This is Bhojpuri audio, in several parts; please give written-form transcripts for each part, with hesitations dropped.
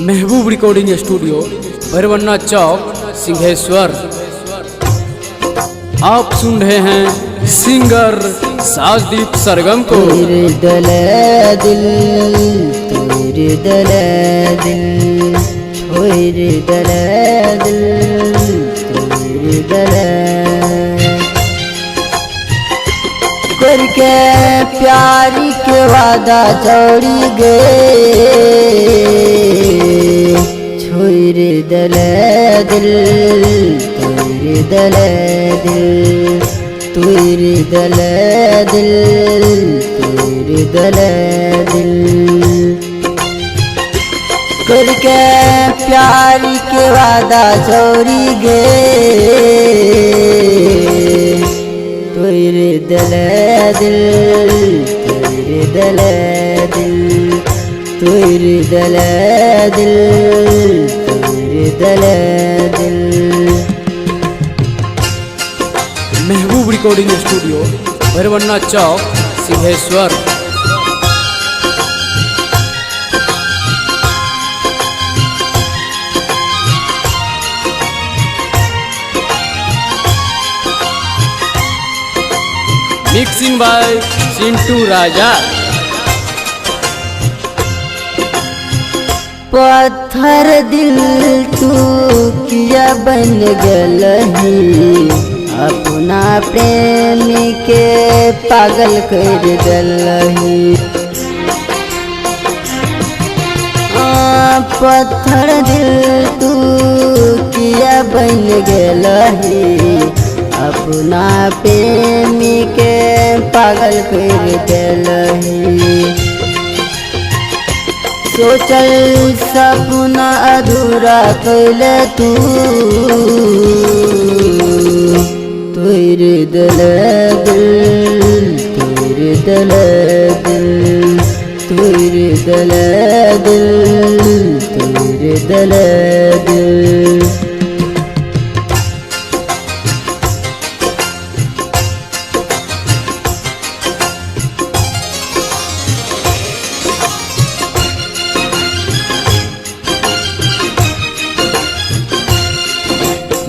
महबूब रिकॉर्डिंग स्टूडियो भैरवन्ना चौक सिंहेश्वर। आप सुन रहे हैं सिंगर साजदीप सरगम को। तेरे दले दिल तेरे दले दिल छोरे दले दिल तेरे दले करके प्यारी के वादा छोड़ी गए छोरे दले दिल तेरे दले दिल तेरे दले दिल तेरे दले दिल करके प्यार के वादा छोड़ी गए तेरे दले दिल तेरे दले दिल तेरे दले दिल तेरे दले दिल। Mehboob recording studio Bhairavanna Chowk Singheshwar. Mixing by Chintu Raja. पत्थर दिल तू किया बन गलही अपना प्रेमी के पागल कर दलही। पत्थर दिल तू किया बन गलही अपना प्रेमी के पागल कर दलही। सोचल सपना अधूरा कैले तू तेरे दले दिल तेरे दले दिल तेरे दले दिल तेरे दले दिल।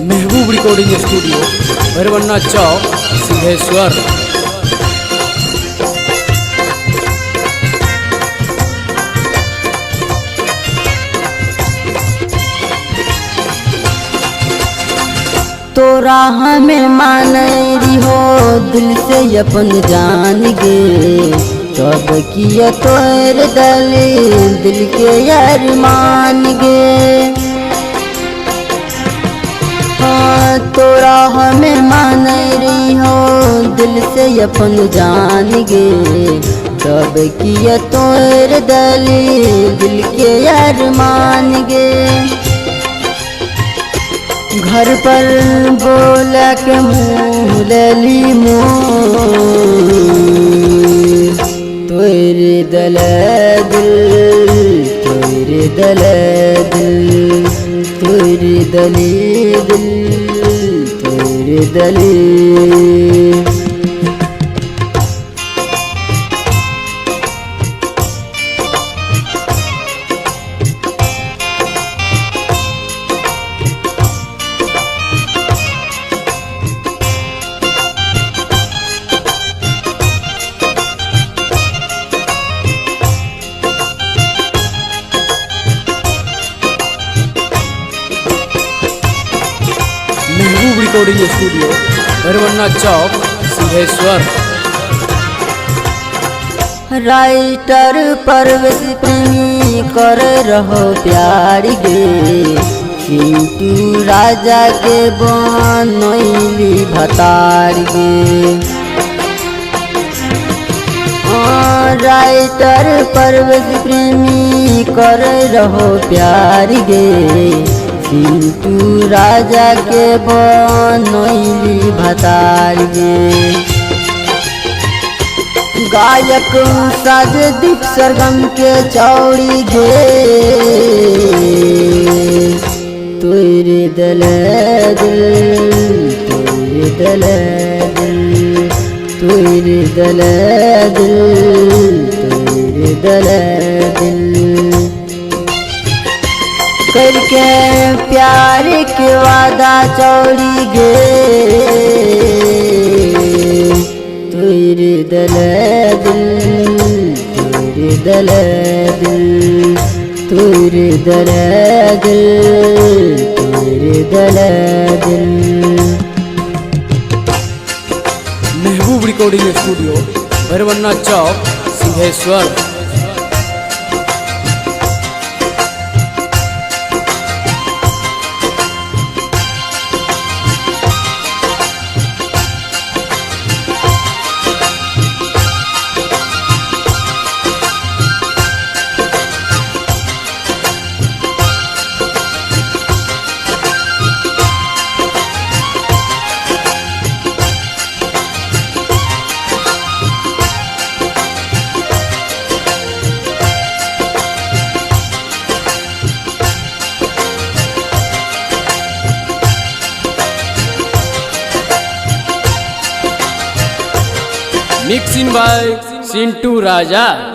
Mehboob recording studio Bhairavanna Chowk Singheshwar. तोरा हमें मानरी हो दिल से अपन जान गे तब किया तोर दिल के यार मान गे। तोरा हमें मान रही हो दिल से अपन जान गे तब किया तोर दिल के यार मान गे। घर पर बोला के मुँह लली तेरे दले दिल तेरे दले दिल तेरे दले दिल तेरे दले। महबूब recording studio Bhairavanna Chowk Singheshwar. Writer Parvesh प्रेमी कर रहो प्यार गे चिंटू राजा के बनैली भतार गे। राइटर परवेश प्रेमी कर रहो प्यार गे चिंटू राजा के बनैली भतार गे। गायक साजदीप सरगम के चौड़ी गे तेरे दले दिल तेरे दले दिल तेरे दले दिल तेरे दले दिल। करके प्यार के वादा चौड़ी गे तुर दलदिल तुर दलदिल तुर दलदिल तुर दलदिल। Mehboob recording studio Bharwanna Chowk Singheshwar. Mixing by Sintu Raja।